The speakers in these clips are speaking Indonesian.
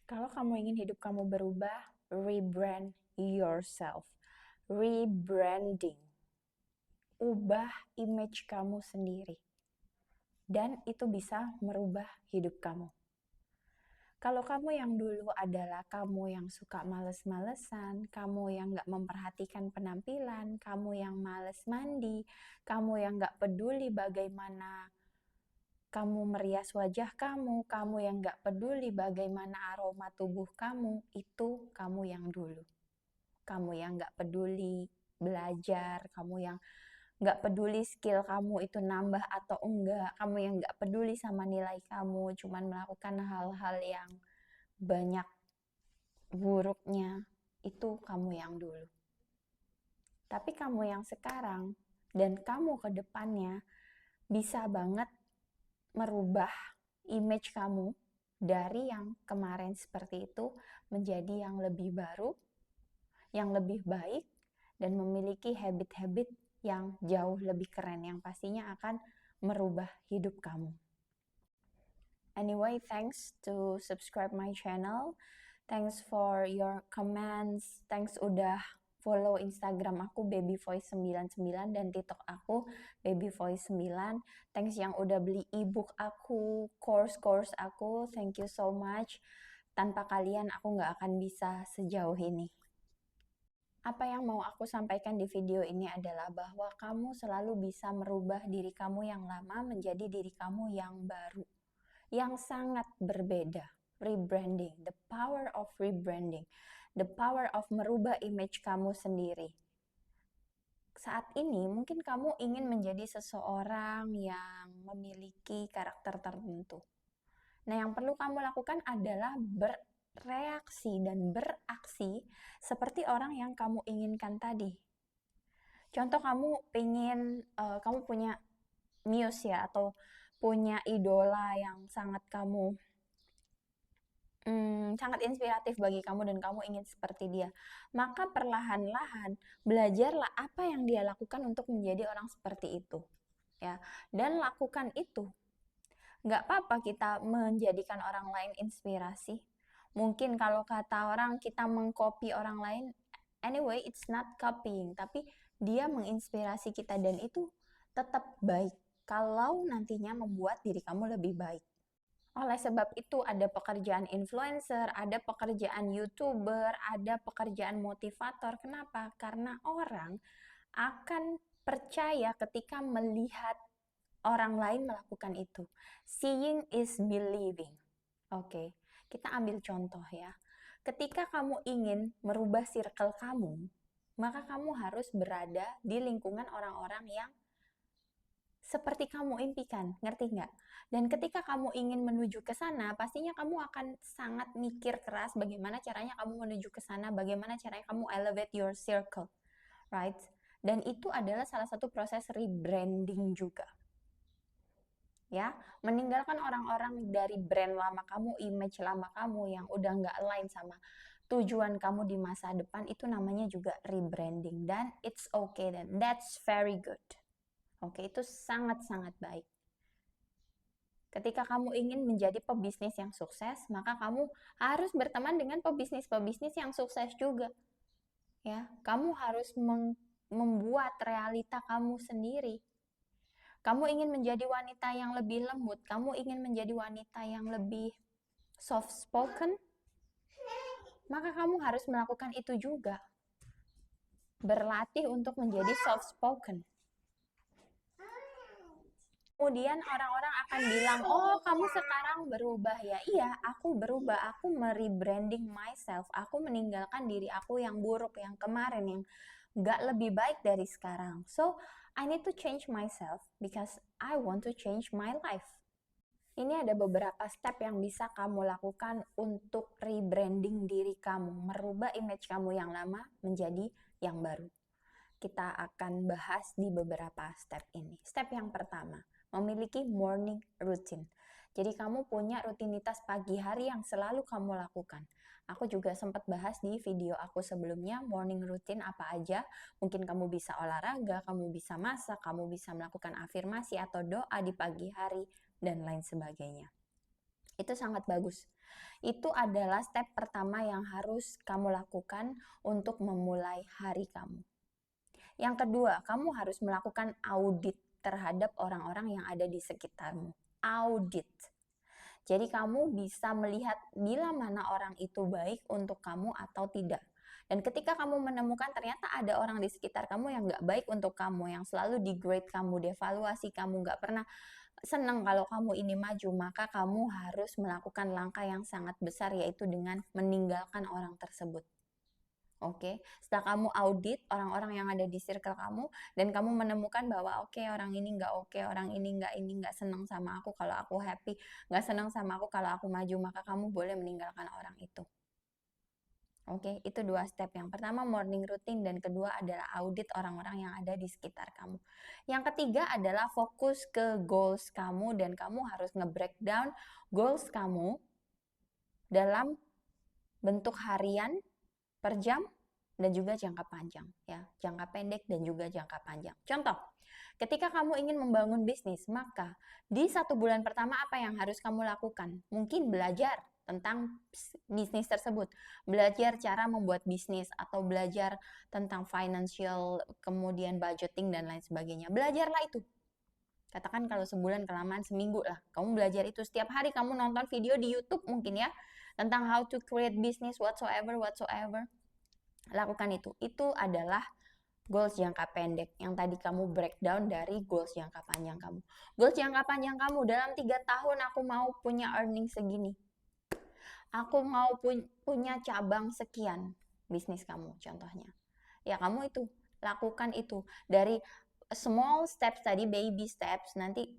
Kalau kamu ingin hidup kamu berubah, rebrand yourself. Rebranding. Ubah image kamu sendiri. Dan itu bisa merubah hidup kamu. Kalau kamu yang dulu adalah kamu yang suka males-malesan, kamu yang gak memperhatikan penampilan, kamu yang males mandi, kamu yang gak peduli bagaimana kamu merias wajah kamu yang gak peduli bagaimana aroma tubuh kamu, itu kamu yang dulu. Kamu yang gak peduli belajar, kamu yang gak peduli skill kamu itu nambah atau enggak, kamu yang gak peduli sama nilai kamu, cuman melakukan hal-hal yang banyak buruknya, itu kamu yang dulu. Tapi kamu yang sekarang dan kamu ke depannya bisa banget merubah image kamu dari yang kemarin seperti itu menjadi yang lebih baru, yang lebih baik, dan memiliki habit-habit yang jauh lebih keren, yang pastinya akan merubah hidup kamu. Anyway, thanks to subscribe my channel. Thanks for your comments. Thanks udah follow Instagram aku babyvoice99 dan TikTok aku babyvoice9. Thanks yang udah beli ebook aku, course aku. Thank you so much. Tanpa kalian aku nggak akan bisa sejauh ini. Apa yang mau aku sampaikan di video ini adalah bahwa kamu selalu bisa merubah diri kamu yang lama menjadi diri kamu yang baru, yang sangat berbeda. Rebranding, the power of rebranding, the power of merubah image kamu sendiri. Saat ini mungkin kamu ingin menjadi seseorang yang memiliki karakter tertentu. Nah, yang perlu kamu lakukan adalah bereaksi dan beraksi seperti orang yang kamu inginkan tadi. Contoh kamu punya muse ya, atau punya idola yang sangat sangat inspiratif bagi kamu dan kamu ingin seperti dia. Maka perlahan-lahan belajarlah apa yang dia lakukan untuk menjadi orang seperti itu. Ya, dan lakukan itu. Nggak apa-apa kita menjadikan orang lain inspirasi. Mungkin kalau kata orang kita mengcopy orang lain, anyway it's not copying, tapi dia menginspirasi kita dan itu tetap baik kalau nantinya membuat diri kamu lebih baik. Oleh sebab itu ada pekerjaan influencer, ada pekerjaan YouTuber, ada pekerjaan motivator. Kenapa? Karena orang akan percaya ketika melihat orang lain melakukan itu. Seeing is believing. Oke, kita ambil contoh ya. Ketika kamu ingin merubah circle kamu, maka kamu harus berada di lingkungan orang-orang yang seperti kamu impikan, ngerti nggak? Dan ketika kamu ingin menuju ke sana, pastinya kamu akan sangat mikir keras bagaimana caranya kamu menuju ke sana, bagaimana caranya kamu elevate your circle, right? Dan itu adalah salah satu proses rebranding juga. Ya, meninggalkan orang-orang dari brand lama kamu, image lama kamu yang udah nggak align sama tujuan kamu di masa depan, itu namanya juga rebranding. Dan it's okay, dan that's very good. Oke, itu sangat-sangat baik. Ketika kamu ingin menjadi pebisnis yang sukses, maka kamu harus berteman dengan pebisnis-pebisnis yang sukses juga. Ya, kamu harus membuat realita kamu sendiri. Kamu ingin menjadi wanita yang lebih lembut, kamu ingin menjadi wanita yang lebih soft spoken, maka kamu harus melakukan itu juga. Berlatih untuk menjadi soft spoken. Kemudian orang-orang akan bilang, oh kamu sekarang berubah ya. Iya, aku berubah, aku merebranding myself, aku meninggalkan diri aku yang buruk, yang kemarin, yang gak lebih baik dari sekarang. So, I need to change myself because I want to change my life. Ini ada beberapa step yang bisa kamu lakukan untuk rebranding diri kamu, merubah image kamu yang lama menjadi yang baru. Kita akan bahas di beberapa step ini. Step yang pertama, memiliki morning routine. Jadi kamu punya rutinitas pagi hari yang selalu kamu lakukan. Aku juga sempat bahas di video aku sebelumnya, morning routine apa aja. Mungkin kamu bisa olahraga, kamu bisa masak, kamu bisa melakukan afirmasi atau doa di pagi hari, dan lain sebagainya. Itu sangat bagus. Itu adalah step pertama yang harus kamu lakukan untuk memulai hari kamu. Yang kedua, kamu harus melakukan audit terhadap orang-orang yang ada di sekitarmu. Audit. Jadi kamu bisa melihat bila mana orang itu baik untuk kamu atau tidak. Dan ketika kamu menemukan ternyata ada orang di sekitar kamu yang gak baik untuk kamu, yang selalu degrade kamu, devaluasi kamu, gak pernah senang kalau kamu ini maju, maka kamu harus melakukan langkah yang sangat besar, yaitu dengan meninggalkan orang tersebut. Oke, setelah kamu audit orang-orang yang ada di circle kamu dan kamu menemukan bahwa oke, orang ini nggak oke, orang ini nggak senang sama aku kalau aku happy, nggak senang sama aku kalau aku maju, maka kamu boleh meninggalkan orang itu. Oke, itu 2 step. Yang pertama morning routine dan kedua adalah audit orang-orang yang ada di sekitar kamu. Yang ketiga adalah fokus ke goals kamu dan kamu harus nge-breakdown goals kamu dalam bentuk harian, per jam, dan juga jangka panjang, ya, jangka pendek dan juga jangka panjang. Contoh, ketika kamu ingin membangun bisnis, maka di 1 bulan pertama apa yang harus kamu lakukan? Mungkin belajar tentang bisnis tersebut, belajar cara membuat bisnis atau belajar tentang financial, kemudian budgeting dan lain sebagainya. Belajarlah itu. Katakan kalau sebulan kelamaan seminggu lah, kamu belajar itu setiap hari, kamu nonton video di YouTube mungkin ya, tentang how to create business whatsoever. Lakukan itu. Itu adalah goals jangka pendek yang tadi kamu breakdown dari goals jangka panjang kamu. Goals jangka panjang kamu, dalam 3 tahun aku mau punya earning segini. Aku mau punya cabang sekian, bisnis kamu contohnya. Ya kamu itu, lakukan itu. Dari small steps tadi, baby steps, nanti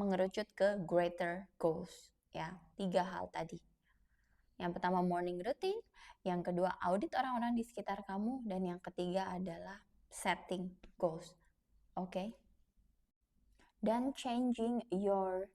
mengerucut ke greater goals. Ya, 3 hal tadi. Yang pertama morning routine, yang kedua audit orang-orang di sekitar kamu, dan yang ketiga adalah setting goals. Oke? Dan changing your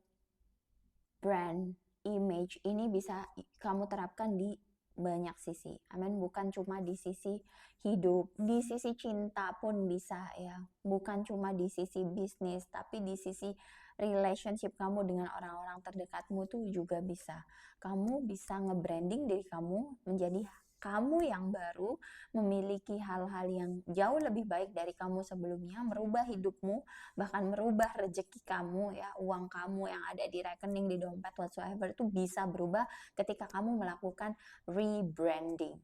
brand image ini bisa kamu terapkan di banyak sisi. Amin, bukan cuma di sisi hidup, di sisi cinta pun bisa ya. Bukan cuma di sisi bisnis, tapi di sisi relationship kamu dengan orang-orang terdekatmu tuh juga bisa. Kamu bisa nge-branding diri kamu menjadi kamu yang baru, memiliki hal-hal yang jauh lebih baik dari kamu sebelumnya, merubah hidupmu, bahkan merubah rezeki kamu ya, uang kamu yang ada di rekening, di dompet, whatsoever itu bisa berubah ketika kamu melakukan rebranding.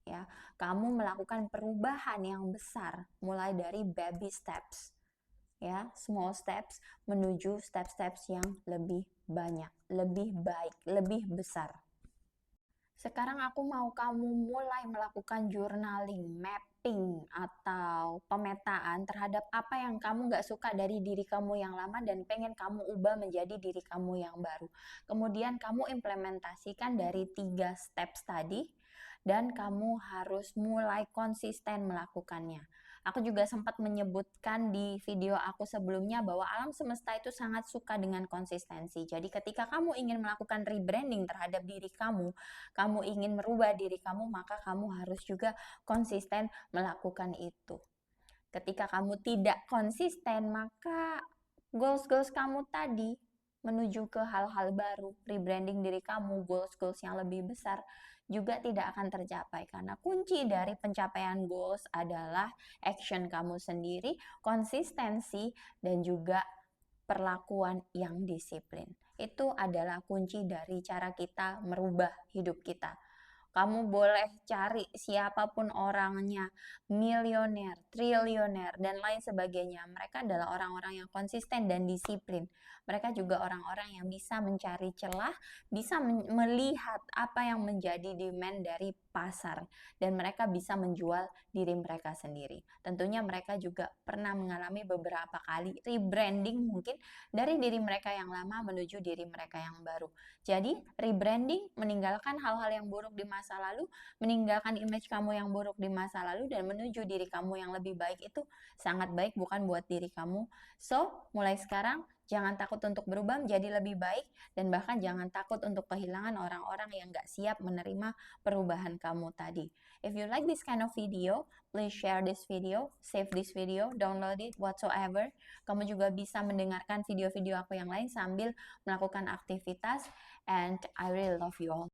Ya, kamu melakukan perubahan yang besar mulai dari baby steps. Ya, small steps menuju steps-steps yang lebih banyak, lebih baik, lebih besar. Sekarang aku mau kamu mulai melakukan journaling, mapping, atau pemetaan terhadap apa yang kamu nggak suka dari diri kamu yang lama dan pengen kamu ubah menjadi diri kamu yang baru. Kemudian kamu implementasikan dari 3 steps tadi dan kamu harus mulai konsisten melakukannya. Aku juga sempat menyebutkan di video aku sebelumnya bahwa alam semesta itu sangat suka dengan konsistensi. Jadi ketika kamu ingin melakukan rebranding terhadap diri kamu ingin merubah diri kamu, maka kamu harus juga konsisten melakukan itu. Ketika kamu tidak konsisten, maka goals-goals kamu tadi menuju ke hal-hal baru, rebranding diri kamu, goals-goals yang lebih besar juga tidak akan tercapai, karena kunci dari pencapaian goals adalah action kamu sendiri, konsistensi, dan juga perlakuan yang disiplin. Itu adalah kunci dari cara kita merubah hidup kita. Kamu boleh cari siapapun orangnya, milioner, triliuner, dan lain sebagainya. Mereka adalah orang-orang yang konsisten dan disiplin. Mereka juga orang-orang yang bisa mencari celah, bisa melihat apa yang menjadi demand dari pasar, dan mereka bisa menjual diri mereka sendiri. Tentunya mereka juga pernah mengalami beberapa kali rebranding mungkin dari diri mereka yang lama menuju diri mereka yang baru. Jadi rebranding, meninggalkan hal-hal yang buruk di masa lalu, meninggalkan image kamu yang buruk di masa lalu, dan menuju diri kamu yang lebih baik itu sangat baik bukan buat diri kamu. So, mulai sekarang Jangan takut untuk berubah menjadi lebih baik, dan bahkan jangan takut untuk kehilangan orang-orang yang gak siap menerima perubahan kamu tadi. If you like this kind of video, please share this video, save this video, download it, whatsoever. Kamu juga bisa mendengarkan video-video aku yang lain sambil melakukan aktivitas, and I really love you all.